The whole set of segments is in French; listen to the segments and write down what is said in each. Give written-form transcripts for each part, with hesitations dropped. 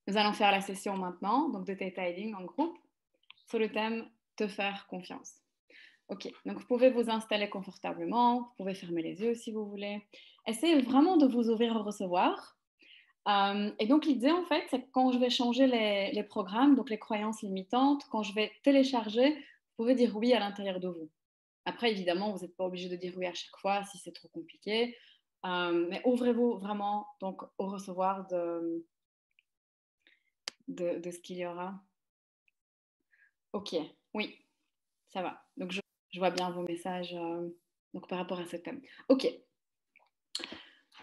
Nous allons faire la session maintenant, donc de Theta Healing en groupe, sur le thème te faire confiance. Ok, donc vous pouvez vous installer confortablement, vous pouvez fermer les yeux si vous voulez. Essayez vraiment de vous ouvrir au recevoir. Et donc l'idée en fait, c'est que quand je vais changer les programmes, donc les croyances limitantes, quand je vais télécharger, vous pouvez dire oui à l'intérieur de vous. Après, évidemment, vous n'êtes pas obligé de dire oui à chaque fois si c'est trop compliqué. Mais ouvrez-vous vraiment donc au recevoir de ce qu'il y aura. Ok, oui, ça va. Donc, je vois bien vos messages donc par rapport à ce thème. Ok,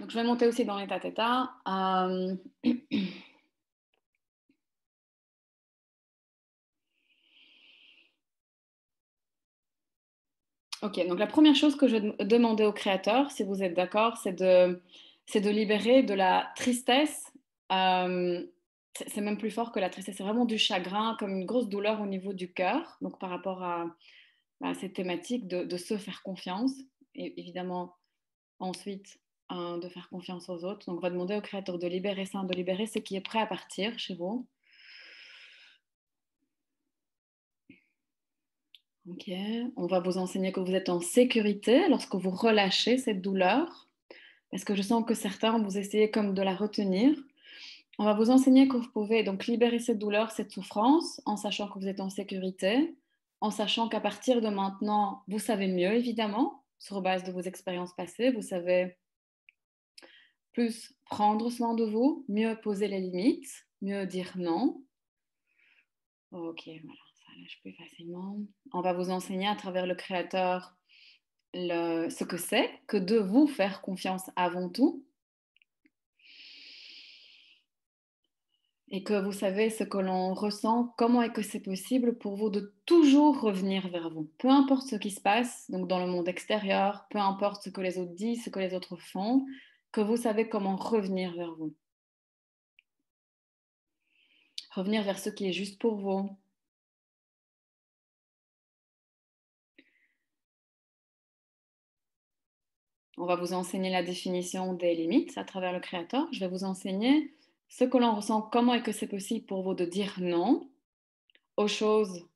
donc je vais monter aussi dans l'état theta. Ok, donc la première chose que je vais demander au créateur, si vous êtes d'accord, c'est de libérer de la tristesse. Euh, c'est même plus fort que la tristesse, c'est vraiment du chagrin, comme une grosse douleur au niveau du cœur. Donc par rapport à cette thématique de se faire confiance. Et évidemment, ensuite, de faire confiance aux autres. Donc on va demander au créateur de libérer ça, de libérer ce qui est prêt à partir chez vous. Ok, on va vous enseigner que vous êtes en sécurité lorsque vous relâchez cette douleur. Parce que je sens que certains, vous essayez comme de la retenir. On va vous enseigner que vous pouvez donc libérer cette douleur, cette souffrance, en sachant que vous êtes en sécurité, en sachant qu'à partir de maintenant, vous savez mieux, évidemment, sur base de vos expériences passées, vous savez plus prendre soin de vous, mieux poser les limites, mieux dire non. Ok, voilà, ça lâche plus facilement. On va vous enseigner à travers le créateur ce que c'est que de vous faire confiance avant tout. Et que vous savez ce que l'on ressent, comment est-ce que c'est possible pour vous de toujours revenir vers vous. Peu importe ce qui se passe donc dans le monde extérieur, peu importe ce que les autres disent, ce que les autres font, que vous savez comment revenir vers vous. Revenir vers ce qui est juste pour vous. On va vous enseigner la définition des limites à travers le créateur. Je vais vous enseigner ce que l'on ressent, comment est-ce que c'est possible pour vous de dire non aux choses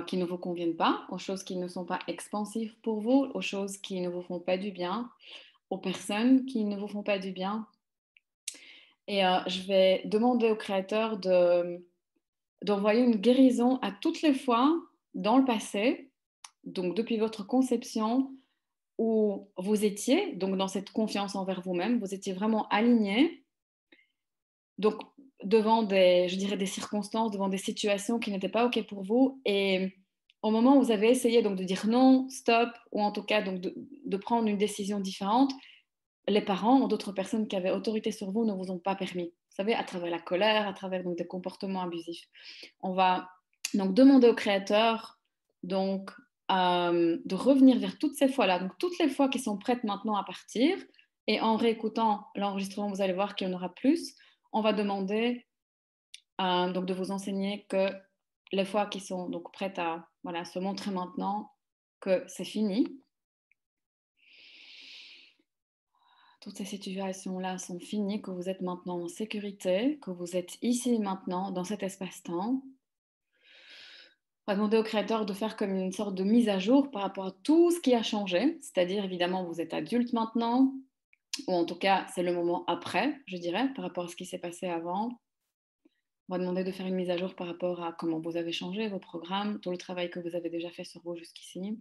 qui ne vous conviennent pas, aux choses qui ne sont pas expansives pour vous, aux choses qui ne vous font pas du bien, aux personnes qui ne vous font pas du bien. Et je vais demander au créateur d'envoyer une guérison à toutes les fois dans le passé, donc depuis votre conception, où vous étiez, donc dans cette confiance envers vous-même, vous étiez vraiment aligné, donc devant je dirais des circonstances, devant des situations qui n'étaient pas OK pour vous. Et au moment où vous avez essayé donc de dire non, stop, ou en tout cas donc de prendre une décision différente, les parents ou d'autres personnes qui avaient autorité sur vous ne vous ont pas permis. Vous savez, à travers la colère, à travers donc des comportements abusifs. On va donc demander au créateur donc de revenir vers toutes ces fois-là, donc toutes les fois qui sont prêtes maintenant à partir. Et en réécoutant l'enregistrement, vous allez voir qu'il y en aura plus. On va demander donc de vous enseigner que les fois qui sont donc prêtes à voilà, se montrer maintenant, que c'est fini. Toutes ces situations-là sont finies, que vous êtes maintenant en sécurité, que vous êtes ici maintenant dans cet espace-temps. On va demander au créateur de faire comme une sorte de mise à jour par rapport à tout ce qui a changé. C'est-à-dire, évidemment, vous êtes adulte maintenant, ou en tout cas, c'est le moment après, je dirais, par rapport à ce qui s'est passé avant. On va demander de faire une mise à jour par rapport à comment vous avez changé vos programmes, tout le travail que vous avez déjà fait sur vous jusqu'ici.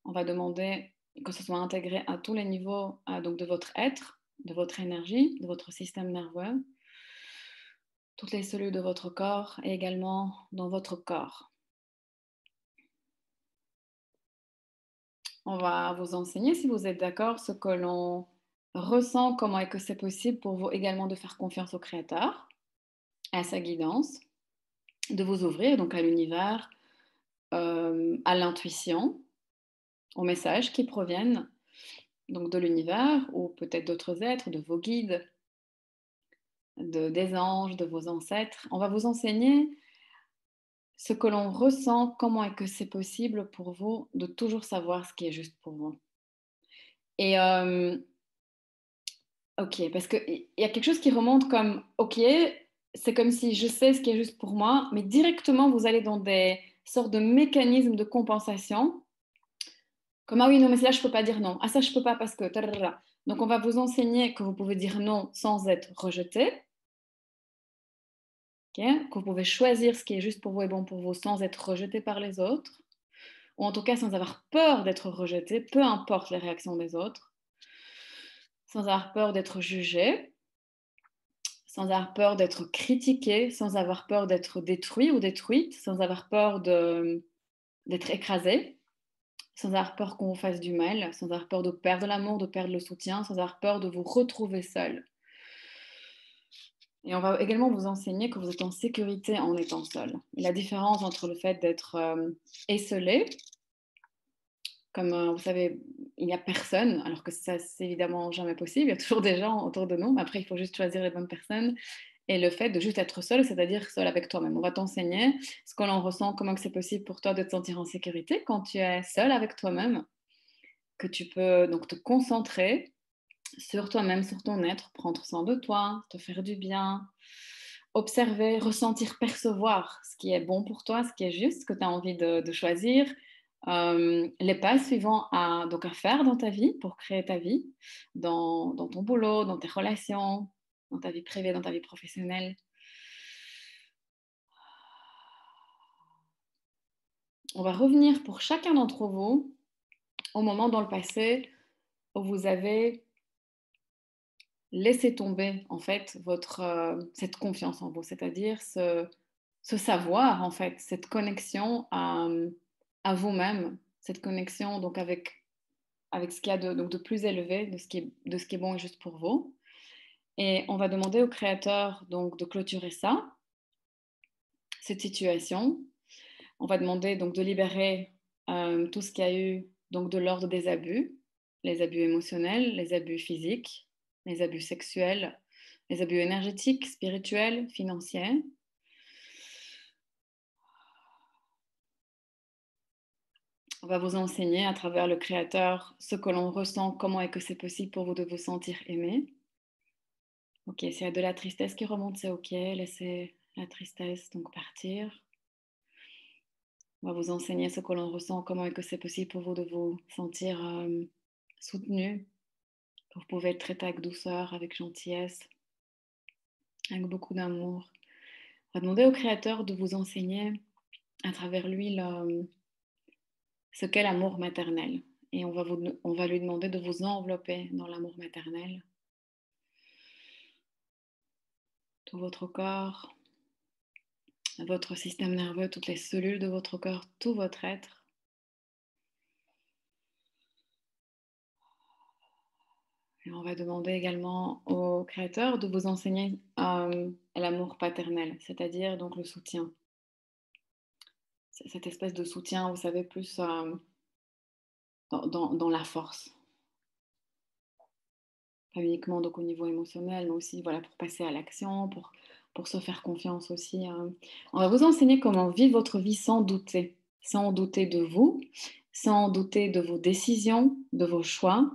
On va demander que ce soit intégré à tous les niveaux donc de votre être, de votre énergie, de votre système nerveux, toutes les cellules de votre corps et également dans votre corps. On va vous enseigner, si vous êtes d'accord, ce que l'on ressent, comment est-ce que c'est possible pour vous également de faire confiance au Créateur, à sa guidance, de vous ouvrir donc à l'univers, à l'intuition, aux messages qui proviennent donc de l'univers ou peut-être d'autres êtres, de vos guides, des anges, de vos ancêtres. On va vous enseigner ce que l'on ressent, comment est-ce que c'est possible pour vous de toujours savoir ce qui est juste pour vous. Et ok, parce qu'il y a quelque chose qui remonte comme, ok, c'est comme si je sais ce qui est juste pour moi, mais directement, vous allez dans des sortes de mécanismes de compensation, comme: «Ah oui, non, mais là, je peux pas dire non. Ah ça, je peux pas parce que tararara». Donc on va vous enseigner que vous pouvez dire non sans être rejeté, OK? Que vous pouvez choisir ce qui est juste pour vous et bon pour vous sans être rejeté par les autres, ou en tout cas sans avoir peur d'être rejeté, peu importe les réactions des autres, sans avoir peur d'être jugé, sans avoir peur d'être critiqué, sans avoir peur d'être détruit ou détruite, sans avoir peur d'être écrasé, sans avoir peur qu'on vous fasse du mal, sans avoir peur de perdre l'amour, de perdre le soutien, sans avoir peur de vous retrouver seul. Et on va également vous enseigner que vous êtes en sécurité en étant seul. Et la différence entre le fait d'être esseulé, comme vous savez, il n'y a personne, alors que ça, c'est évidemment jamais possible. Il y a toujours des gens autour de nous, mais après, il faut juste choisir les bonnes personnes. Et le fait de juste être seul, c'est-à-dire seul avec toi-même. On va t'enseigner ce que l'on ressent, comment que c'est possible pour toi de te sentir en sécurité quand tu es seul avec toi-même, que tu peux donc te concentrer sur toi-même, sur ton être, prendre soin de toi, te faire du bien, observer, ressentir, percevoir ce qui est bon pour toi, ce qui est juste, ce que tu as envie de choisir, les pas suivants donc à faire dans ta vie pour créer ta vie, dans ton boulot, dans tes relations, dans ta vie privée, dans ta vie professionnelle. On va revenir pour chacun d'entre vous au moment dans le passé où vous avez laissé tomber en fait cette confiance en vous, c'est-à-dire ce savoir en fait, cette connexion à vous-même, cette connexion donc avec ce qu'il y a donc de plus élevé, de ce qui est bon et juste pour vous. Et on va demander au créateur donc de clôturer ça, cette situation. On va demander donc de libérer tout ce qu'il y a eu donc de l'ordre des abus, les abus émotionnels, les abus physiques, les abus sexuels, les abus énergétiques, spirituels, financiers. On va vous enseigner à travers le créateur ce que l'on ressent, comment est-ce que c'est possible pour vous de vous sentir aimé. Ok, s'il y a de la tristesse qui remonte, c'est ok, laissez la tristesse donc partir. On va vous enseigner ce que l'on ressent, comment est-ce que c'est possible pour vous de vous sentir soutenu. Vous pouvez être traité avec douceur, avec gentillesse, avec beaucoup d'amour. On va demander au créateur de vous enseigner à travers lui ce qu'est l'amour maternel. Et on va lui demander de vous envelopper dans l'amour maternel. Tout votre corps, votre système nerveux, toutes les cellules de votre corps, tout votre être. Et on va demander également au créateur de vous enseigner l'amour paternel, c'est-à-dire donc le soutien. Cette espèce de soutien, vous savez, plus dans la force. Pas uniquement donc au niveau émotionnel, mais aussi voilà, pour passer à l'action, pour se faire confiance aussi. On va vous enseigner comment vivre votre vie sans douter de vous, sans douter de vos décisions, de vos choix,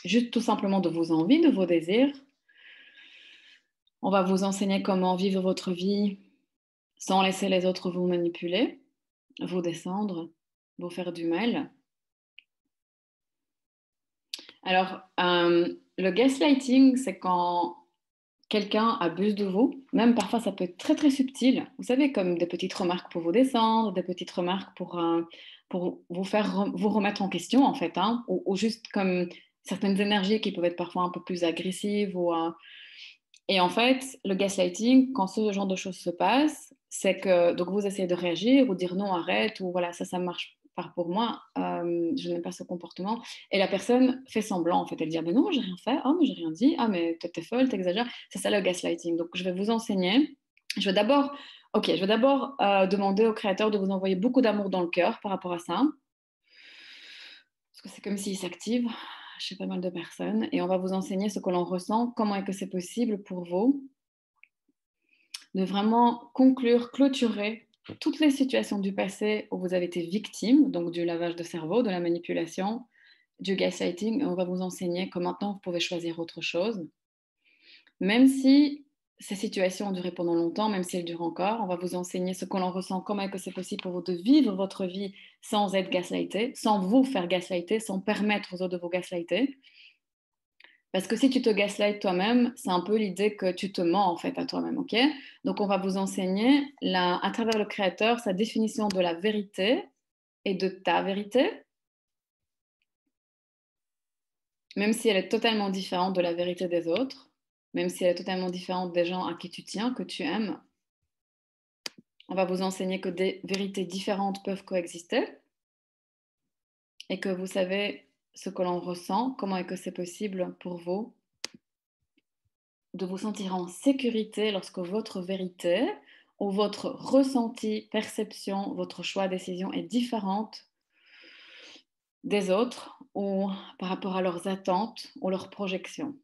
juste tout simplement de vos envies, de vos désirs. On va vous enseigner comment vivre votre vie sans laisser les autres vous manipuler, vous descendre, vous faire du mal. Alors, le gaslighting, c'est quand quelqu'un abuse de vous, même parfois ça peut être très très subtil. Vous savez, comme des petites remarques pour vous descendre, des petites remarques pour vous faire vous remettre en question en fait, hein, ou juste comme certaines énergies qui peuvent être parfois un peu plus agressives. Et en fait, le gaslighting, quand ce genre de choses se passe, c'est que donc vous essayez de réagir ou dire non, arrête, ou voilà, ça marche pas pour moi, je n'aime pas ce comportement. Et la personne fait semblant, en fait, elle dit: «Ah mais non, j'ai rien fait, ah mais j'ai rien dit, ah mais tu es folle, tu exagères». C'est ça le gaslighting. Donc je vais vous enseigner. Je vais d'abord demander au créateur de vous envoyer beaucoup d'amour dans le cœur par rapport à ça, parce que c'est comme s'il s'active chez pas mal de personnes. Et on va vous enseigner ce que l'on ressent, comment est-ce que c'est possible pour vous de vraiment conclure, clôturer toutes les situations du passé où vous avez été victime, donc du lavage de cerveau, de la manipulation, du gaslighting. On va vous enseigner que maintenant vous pouvez choisir autre chose, même si ces situations ont duré pendant longtemps, même si elles durent encore. On va vous enseigner ce que l'on ressent, comment est-ce que c'est possible pour vous de vivre votre vie sans être gaslighté, sans vous faire gaslighter, sans permettre aux autres de vous gaslighter. Parce que si tu te gaslightes toi-même, c'est un peu l'idée que tu te mens en fait à toi-même, ok? Donc on va vous enseigner à travers le créateur sa définition de la vérité et de ta vérité, même si elle est totalement différente de la vérité des autres, même si elle est totalement différente des gens à qui tu tiens, que tu aimes. On va vous enseigner que des vérités différentes peuvent coexister et que vous savez ce que l'on ressent, comment est-ce que c'est possible pour vous de vous sentir en sécurité lorsque votre vérité ou votre ressenti, perception, votre choix, décision est différente des autres ou par rapport à leurs attentes ou leurs projections.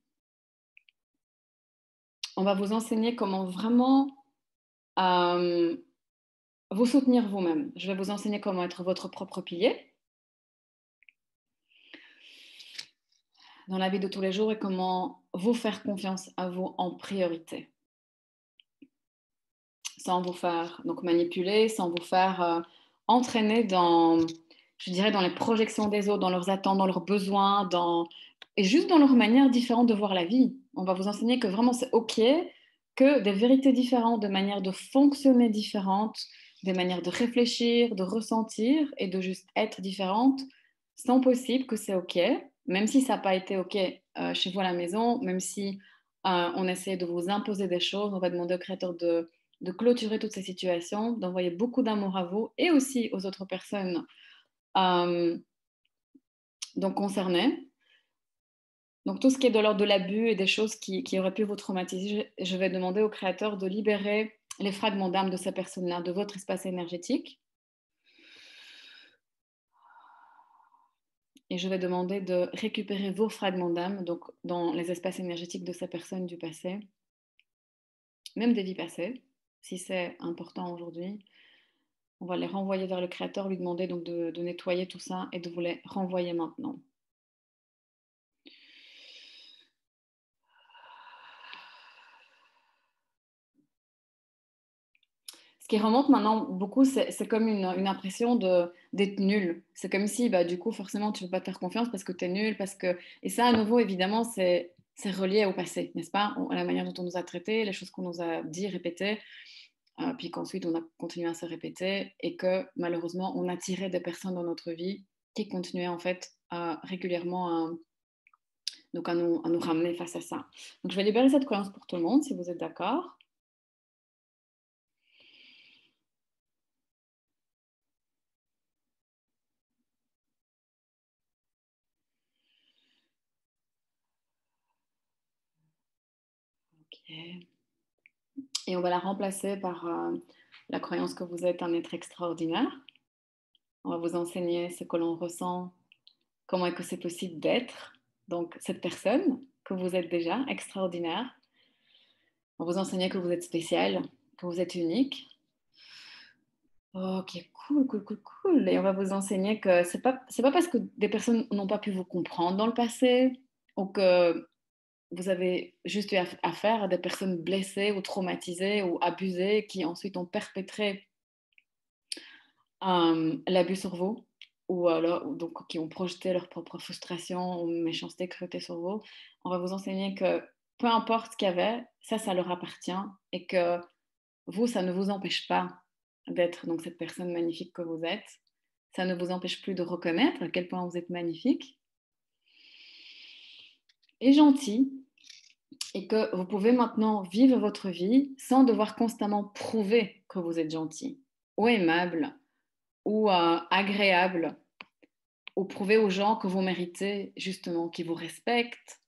On va vous enseigner comment vraiment euh, vous soutenir vous-même. Je vais vous enseigner comment être votre propre pilier dans la vie de tous les jours et comment vous faire confiance à vous en priorité, sans vous faire donc manipuler, sans vous faire entraîner dans, je dirais, dans les projections des autres, dans leurs attentes, dans leurs besoins, et juste dans leur manière différente de voir la vie. On va vous enseigner que vraiment c'est OK, que des vérités différentes, des manières de fonctionner différentes, des manières de réfléchir, de ressentir et de juste être différentes sont possibles, que c'est OK, même si ça n'a pas été OK chez vous à la maison, même si on essaie de vous imposer des choses, on va demander au créateur de clôturer toutes ces situations, d'envoyer beaucoup d'amour à vous et aussi aux autres personnes euh, donc concernées. Donc tout ce qui est de l'ordre de l'abus et des choses qui auraient pu vous traumatiser, je vais demander au créateur de libérer les fragments d'âme de ces personnes-là, de votre espace énergétique. Et je vais demander de récupérer vos fragments d'âme donc dans les espaces énergétiques de ces personnes du passé, même des vies passées, si c'est important aujourd'hui. On va les renvoyer vers le créateur, lui demander donc de nettoyer tout ça et de vous les renvoyer maintenant. Ce qui remonte maintenant beaucoup, c'est comme une impression d'être nul. C'est comme si, bah, du coup, forcément, tu ne peux pas te faire confiance parce que tu es nul. Et ça, à nouveau, évidemment, c'est relié au passé, n'est-ce pas? À la manière dont on nous a traités, les choses qu'on nous a dit, répétées, puis qu'ensuite on a continué à se répéter et que malheureusement, on attirait des personnes dans notre vie qui continuaient en fait régulièrement donc à nous ramener face à ça. Donc, je vais libérer cette croyance pour tout le monde, si vous êtes d'accord. Ok. Et on va la remplacer par la croyance que vous êtes un être extraordinaire. On va vous enseigner ce que l'on ressent, comment est-ce que c'est possible d'être donc cette personne que vous êtes déjà, extraordinaire. On va vous enseigner que vous êtes spécial, que vous êtes unique. Ok, cool, cool, cool, cool. Et on va vous enseigner que c'est pas parce que des personnes n'ont pas pu vous comprendre dans le passé ou que vous avez juste eu affaire à des personnes blessées ou traumatisées ou abusées qui ensuite ont perpétré l'abus sur vous ou alors donc qui ont projeté leur propre frustration ou méchanceté, cruauté sur vous. On va vous enseigner que peu importe ce qu'il y avait, ça leur appartient et que vous, ça ne vous empêche pas d'être donc cette personne magnifique que vous êtes. Ça ne vous empêche plus de reconnaître à quel point vous êtes magnifique et gentil et que vous pouvez maintenant vivre votre vie sans devoir constamment prouver que vous êtes gentil ou aimable ou agréable ou prouver aux gens que vous méritez justement, qui vous respectent,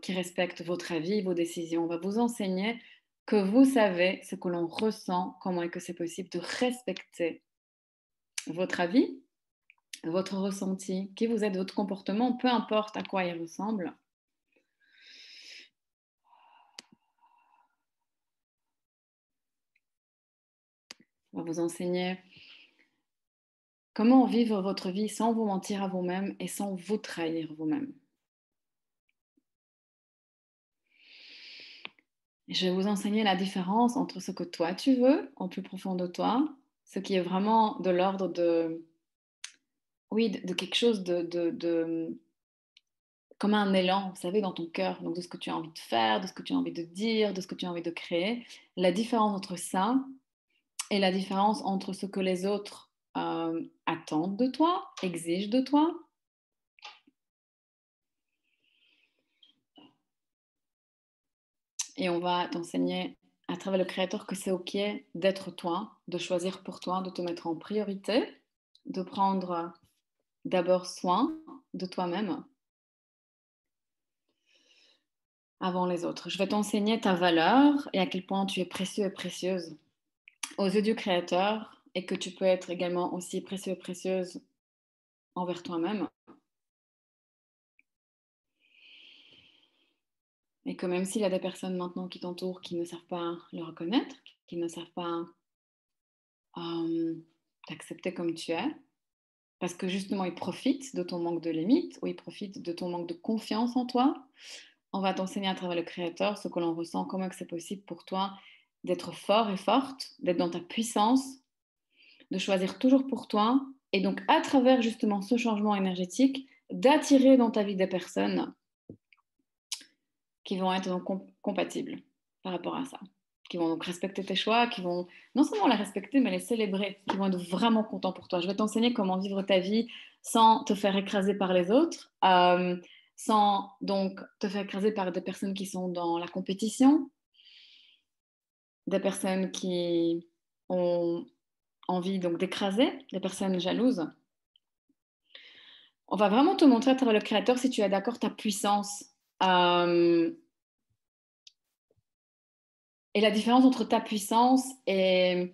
qui respectent votre avis, vos décisions. On va vous enseigner que vous savez ce que l'on ressent, comment est-ce que c'est possible de respecter votre avis, votre ressenti, qui vous êtes, votre comportement, peu importe à quoi il ressemble. On va vous enseigner comment vivre votre vie sans vous mentir à vous-même et sans vous trahir vous-même. Je vais vous enseigner la différence entre ce que toi tu veux, au plus profond de toi, ce qui est vraiment de l'ordre de, oui, de quelque chose comme un élan, vous savez, dans ton cœur, donc de ce que tu as envie de faire, de ce que tu as envie de dire, de ce que tu as envie de créer. La différence entre ça et la différence entre ce que les autres attendent de toi, exigent de toi. Et on va t'enseigner à travers le créateur que c'est OK d'être toi, de choisir pour toi, de te mettre en priorité, de prendre d'abord soin de toi-même avant les autres. Je vais t'enseigner ta valeur et à quel point tu es précieux et précieuse aux yeux du créateur et que tu peux être également aussi précieux et précieuse envers toi-même. Et que même s'il y a des personnes maintenant qui t'entourent qui ne savent pas le reconnaître, qui ne savent pas t'accepter comme tu es, parce que justement ils profitent de ton manque de limites ou ils profitent de ton manque de confiance en toi, on va t'enseigner à travers le créateur ce que l'on ressent, comment que c'est possible pour toi d'être fort et forte, d'être dans ta puissance, de choisir toujours pour toi et donc à travers justement ce changement énergétique, d'attirer dans ta vie des personnes qui vont être donc compatibles par rapport à ça, qui vont donc respecter tes choix, qui vont non seulement les respecter, mais les célébrer, qui vont être vraiment contents pour toi. Je vais t'enseigner comment vivre ta vie sans te faire écraser par les autres, sans donc te faire écraser par des personnes qui sont dans la compétition, des personnes qui ont envie donc d'écraser, des personnes jalouses. On va vraiment te montrer à travers le créateur, si tu es d'accord, ta puissance. Et la différence entre ta puissance et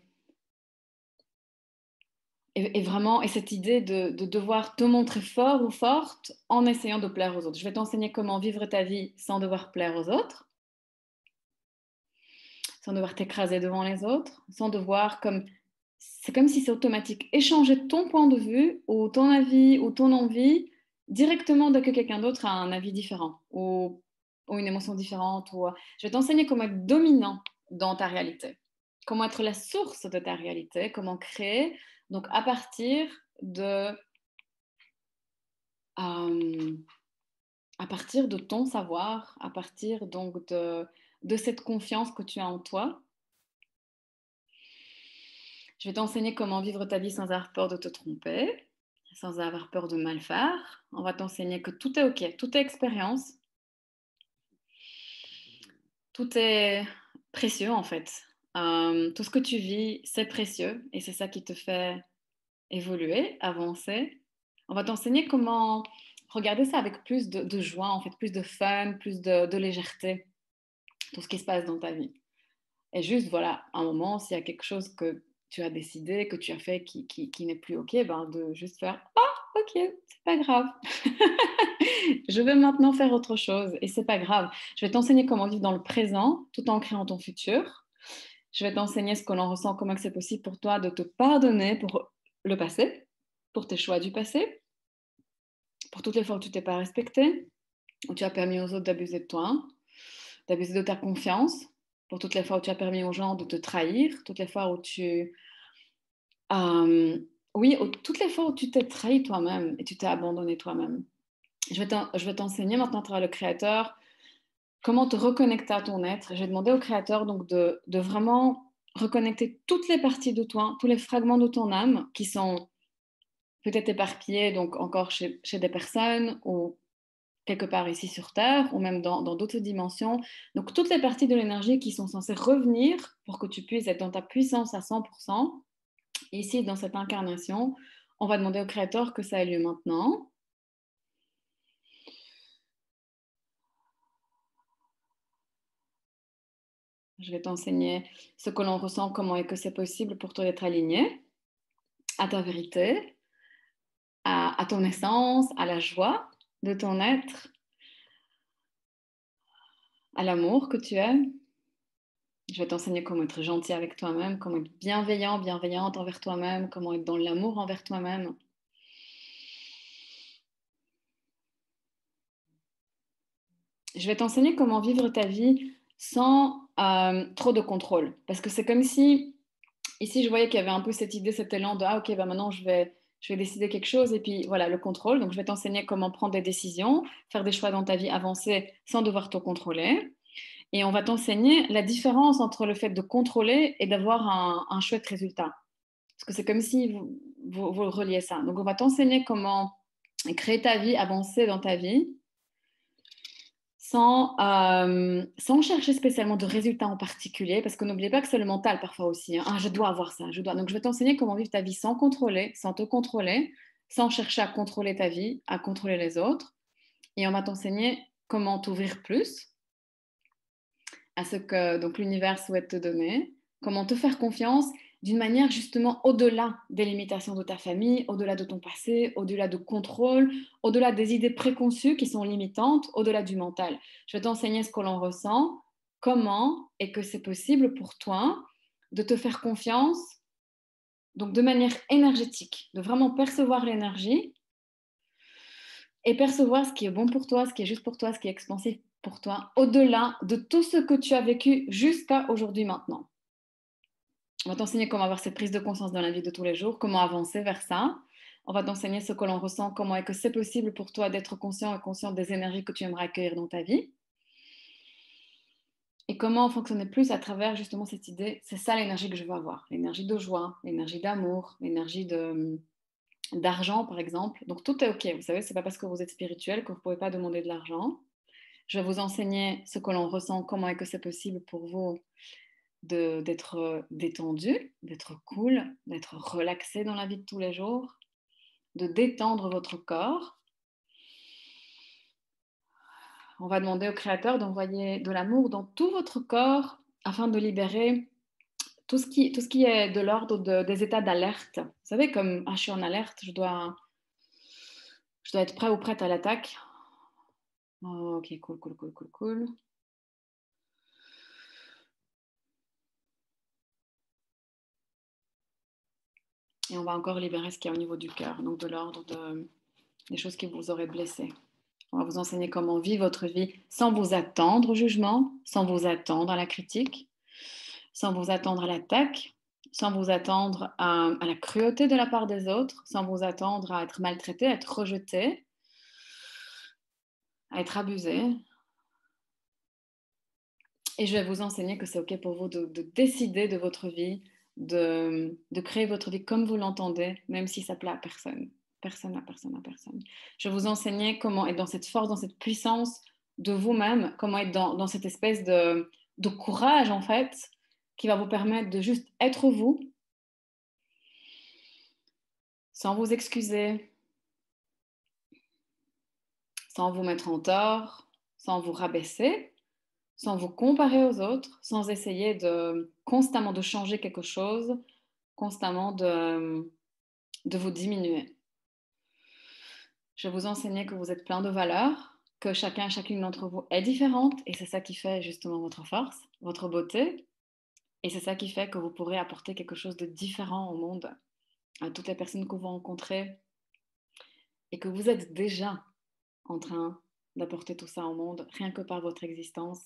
vraiment et cette idée de devoir te montrer fort ou forte en essayant de plaire aux autres. Je vais t'enseigner comment vivre ta vie sans devoir plaire aux autres, sans devoir t'écraser devant les autres, sans devoir comme... C'est comme si c'est automatique. Échanger ton point de vue ou ton avis ou ton envie directement dès que quelqu'un d'autre a un avis différent ou une émotion différente. Je vais t'enseigner comment être dominant dans ta réalité, comment être la source de ta réalité, comment créer, donc à partir euh, à partir de ton savoir, à partir donc de cette confiance que tu as en toi. Je vais t'enseigner comment vivre ta vie sans avoir peur de te tromper, sans avoir peur de mal faire. On va t'enseigner que tout est OK, tout est expérience, tout est précieux en fait. Tout ce que tu vis, c'est précieux et c'est ça qui te fait évoluer, avancer. On va t'enseigner comment regarder ça avec plus de joie, en fait, plus de fun, plus de légèreté, tout ce qui se passe dans ta vie. Et juste, voilà, un moment, s'il y a quelque chose que tu as décidé, que tu as fait qui n'est plus OK, ben de juste faire «Ah, OK, c'est pas grave. Je vais maintenant faire autre chose et c'est pas grave. Je vais t'enseigner comment vivre dans le présent tout en créant ton futur. Je vais t'enseigner ce que l'on ressent, comment c'est possible pour toi de te pardonner pour le passé, pour tes choix du passé, pour toutes les fois où tu t'es pas respecté, où tu as permis aux autres d'abuser de toi, d'abuser de ta confiance, pour toutes les fois où tu as permis aux gens de te trahir, toutes les fois où oui, toutes les fois où tu t'es trahi toi-même et tu t'es abandonné toi-même. Je vais t'enseigner maintenant à travers le créateur comment te reconnecter à ton être. J'ai demandé au créateur donc de vraiment reconnecter toutes les parties de toi, tous les fragments de ton âme qui sont peut-être éparpillés donc encore chez des personnes ou quelque part ici sur Terre ou même dans d'autres dimensions. Donc toutes les parties de l'énergie qui sont censées revenir pour que tu puisses être dans ta puissance à 100%. Ici, dans cette incarnation, on va demander au Créateur que ça ait lieu maintenant. Je vais t'enseigner ce que l'on ressent, comment est que c'est possible pour toi d'être aligné à ta vérité, à ton essence, à la joie de ton être, à l'amour que tu es. Je vais t'enseigner comment être gentil avec toi-même, comment être bienveillant, bienveillante envers toi-même, comment être dans l'amour envers toi-même. Je vais t'enseigner comment vivre ta vie sans trop de contrôle. Parce que c'est comme si, ici, je voyais qu'il y avait un peu cette idée, cet élan de, ah ok, bah maintenant je vais décider quelque chose, et puis voilà, le contrôle. Donc, je vais t'enseigner comment prendre des décisions, faire des choix dans ta vie, avancer sans devoir te contrôler. Et on va t'enseigner la différence entre le fait de contrôler et d'avoir un chouette résultat. Parce que c'est comme si vous reliez ça. Donc, on va t'enseigner comment créer ta vie, avancer dans ta vie, sans chercher spécialement de résultats en particulier, parce que n'oubliez pas que c'est le mental parfois aussi. Hein. Ah, je dois avoir ça, je dois. Donc, je vais t'enseigner comment vivre ta vie sans contrôler, sans te contrôler, sans chercher à contrôler ta vie, à contrôler les autres. Et on va t'enseigner comment t'ouvrir plus à ce que donc l'univers souhaite te donner, comment te faire confiance d'une manière justement au-delà des limitations de ta famille, au-delà de ton passé, au-delà de contrôle, au-delà des idées préconçues qui sont limitantes, au-delà du mental. Je vais t'enseigner ce que l'on ressent, comment et que c'est possible pour toi de te faire confiance, donc de manière énergétique, de vraiment percevoir l'énergie et percevoir ce qui est bon pour toi, ce qui est juste pour toi, ce qui est expansif pour toi, au-delà de tout ce que tu as vécu jusqu'à aujourd'hui maintenant. On va t'enseigner comment avoir cette prise de conscience dans la vie de tous les jours, comment avancer vers ça. On va t'enseigner ce que l'on ressent, comment est-ce que c'est possible pour toi d'être conscient et consciente des énergies que tu aimerais accueillir dans ta vie. Et comment fonctionner plus à travers justement cette idée, c'est ça l'énergie que je veux avoir, l'énergie de joie, l'énergie d'amour, l'énergie d'argent par exemple. Donc tout est ok, vous savez, c'est pas parce que vous êtes spirituel que vous ne pouvez pas demander de l'argent. Je vais vous enseigner ce que l'on ressent, comment est-ce que c'est possible pour vous d'être détendu, d'être cool, d'être relaxé dans la vie de tous les jours, de détendre votre corps. On va demander au Créateur d'envoyer de l'amour dans tout votre corps afin de libérer tout ce qui est de l'ordre des états d'alerte. Vous savez, comme je suis en alerte, je dois être prêt ou prête à l'attaque. Oh, ok, cool, cool, cool, cool, cool. Et on va encore libérer ce qui est au niveau du cœur, donc de l'ordre des choses qui vous auraient blessé. On va vous enseigner comment vivre votre vie sans vous attendre au jugement, sans vous attendre à la critique, sans vous attendre à l'attaque, sans vous attendre à la cruauté de la part des autres, sans vous attendre à être maltraité, à être rejeté, à être abusé. Et je vais vous enseigner que c'est OK pour vous de décider de votre vie, de créer votre vie comme vous l'entendez, même si ça plaît à personne. Personne, à personne, à personne. Je vais vous enseigner comment être dans cette force, dans cette puissance de vous-même, comment être dans cette espèce de courage, en fait, qui va vous permettre de juste être vous, sans vous excuser, sans vous mettre en tort, sans vous rabaisser, sans vous comparer aux autres, sans essayer constamment de changer quelque chose, constamment de vous diminuer. Je vais vous enseigner que vous êtes plein de valeurs, que chacun et chacune d'entre vous est différente, et c'est ça qui fait justement votre force, votre beauté, et c'est ça qui fait que vous pourrez apporter quelque chose de différent au monde, à toutes les personnes que vous rencontrez, et que vous êtes déjà en train d'apporter tout ça au monde, rien que par votre existence,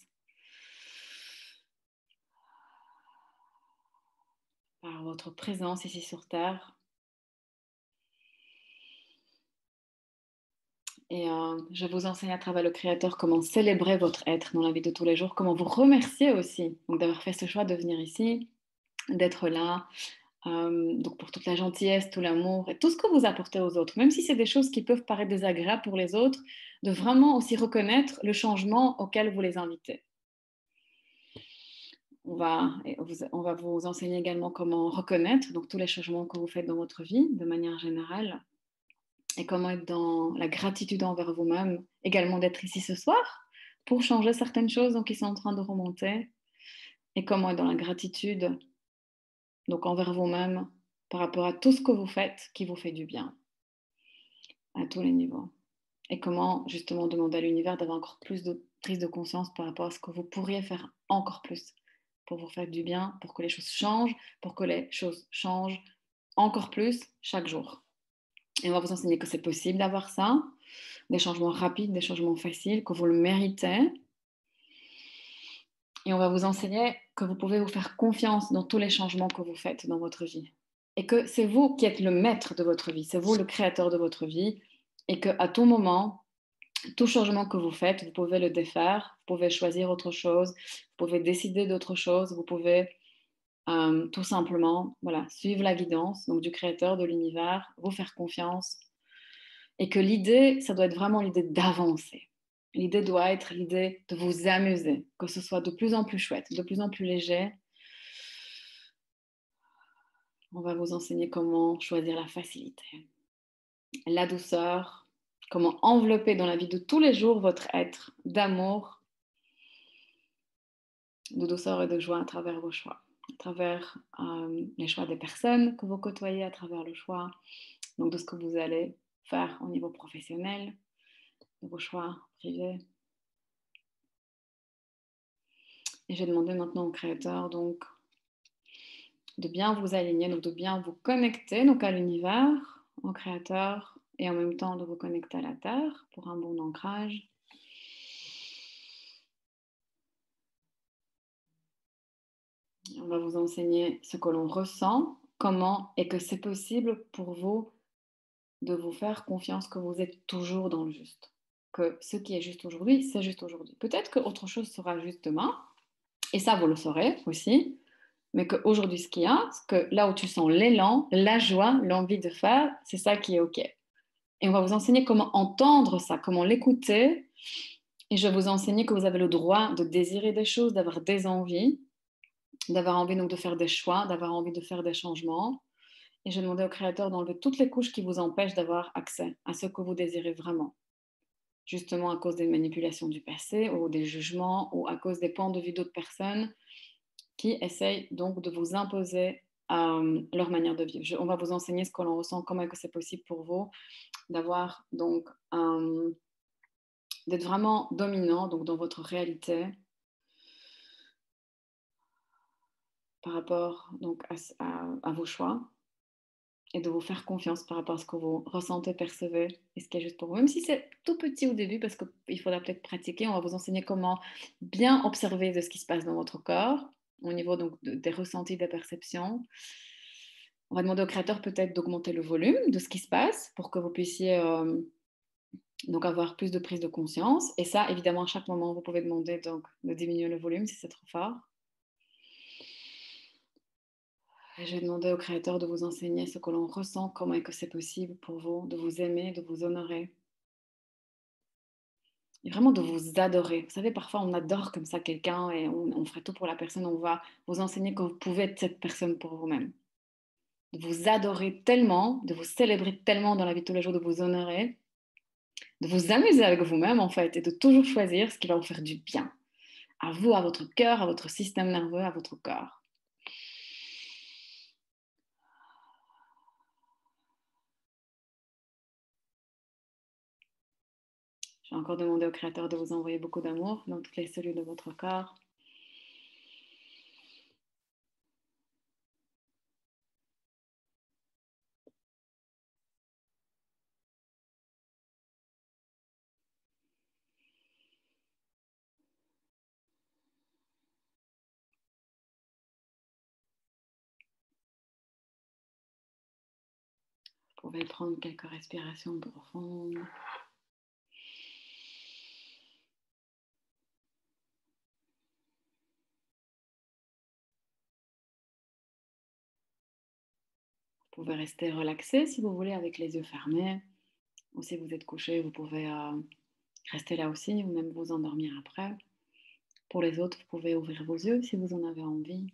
par votre présence ici sur Terre. Et je vous enseigne à travers le Créateur comment célébrer votre être dans la vie de tous les jours, comment vous remercier aussi donc d'avoir fait ce choix de venir ici, d'être là, donc pour toute la gentillesse, tout l'amour et tout ce que vous apportez aux autres, même si c'est des choses qui peuvent paraître désagréables pour les autres, de vraiment aussi reconnaître le changement auquel vous les invitez. On va vous enseigner également comment reconnaître donc tous les changements que vous faites dans votre vie de manière générale et comment être dans la gratitude envers vous-même, également d'être ici ce soir pour changer certaines choses donc, qui sont en train de remonter et comment être dans la gratitude donc envers vous-même par rapport à tout ce que vous faites qui vous fait du bien à tous les niveaux. Et comment justement demander à l'univers d'avoir encore plus de prise de conscience par rapport à ce que vous pourriez faire encore plus pour vous faire du bien, pour que les choses changent, pour que les choses changent encore plus chaque jour. Et on va vous enseigner que c'est possible d'avoir ça, des changements rapides, des changements faciles, que vous le méritez. Et on va vous enseigner que vous pouvez vous faire confiance dans tous les changements que vous faites dans votre vie. Et que c'est vous qui êtes le maître de votre vie, c'est vous le créateur de votre vie. Et qu'à tout moment, tout changement que vous faites, vous pouvez le défaire, vous pouvez choisir autre chose, vous pouvez décider d'autre chose, vous pouvez tout simplement voilà, suivre la guidance donc, du créateur de l'univers, vous faire confiance. Et que l'idée, ça doit être vraiment l'idée d'avancer. L'idée doit être l'idée de vous amuser, que ce soit de plus en plus chouette, de plus en plus léger. On va vous enseigner comment choisir la facilité, la douceur, comment envelopper dans la vie de tous les jours votre être d'amour, de douceur et de joie à travers vos choix, à travers les choix des personnes que vous côtoyez, à travers le choix donc, de ce que vous allez faire au niveau professionnel, de vos choix privés. Et je vais demander maintenant au créateur donc, de bien vous aligner, donc de bien vous connecter donc, à l'univers, au créateur, et en même temps de vous connecter à la terre pour un bon ancrage. On va vous enseigner ce que l'on ressent, comment, et que c'est possible pour vous de vous faire confiance que vous êtes toujours dans le juste. Que ce qui est juste aujourd'hui, c'est juste aujourd'hui. Peut-être qu'autre chose sera juste demain, et ça, vous le saurez aussi, mais qu'aujourd'hui, ce qu'il y a, c'est que là où tu sens l'élan, la joie, l'envie de faire, c'est ça qui est OK. Et on va vous enseigner comment entendre ça, comment l'écouter. Et je vais vous enseigner que vous avez le droit de désirer des choses, d'avoir des envies, d'avoir envie donc de faire des choix, d'avoir envie de faire des changements. Et je vais demander au créateur d'enlever toutes les couches qui vous empêchent d'avoir accès à ce que vous désirez vraiment. Justement à cause des manipulations du passé ou des jugements ou à cause des points de vue d'autres personnes qui essayent donc de vous imposer leur manière de vivre. On va vous enseigner ce que l'on ressent, comment est-ce que c'est possible pour vous d'avoir donc d'être vraiment dominant donc dans votre réalité par rapport donc à vos choix et de vous faire confiance par rapport à ce que vous ressentez, percevez et ce qui est juste pour vous. Même si c'est tout petit au début parce qu'il faudra peut-être pratiquer, on va vous enseigner comment bien observer de ce qui se passe dans votre corps au niveau donc des ressentis, des perceptions. On va demander au créateur peut-être d'augmenter le volume de ce qui se passe pour que vous puissiez donc avoir plus de prise de conscience. Et ça, évidemment, à chaque moment, vous pouvez demander donc, de diminuer le volume si c'est trop fort. Et je vais demander au créateur de vous enseigner ce que l'on ressent, comment est-ce que c'est possible pour vous de vous aimer, de vous honorer. Et vraiment de vous adorer. Vous savez, parfois on adore comme ça quelqu'un et on ferait tout pour la personne. On va vous enseigner que vous pouvez être cette personne pour vous-même. De vous adorer tellement, de vous célébrer tellement dans la vie de tous les jours, de vous honorer, de vous amuser avec vous-même en fait et de toujours choisir ce qui va vous faire du bien. À vous, à votre cœur, à votre système nerveux, à votre corps. Je vais encore demander au créateur de vous envoyer beaucoup d'amour dans toutes les cellules de votre corps. Vous pouvez prendre quelques respirations profondes. Vous pouvez rester relaxé si vous voulez avec les yeux fermés. Ou si vous êtes couché, vous pouvez rester là aussi ou même vous endormir après. Pour les autres, vous pouvez ouvrir vos yeux si vous en avez envie.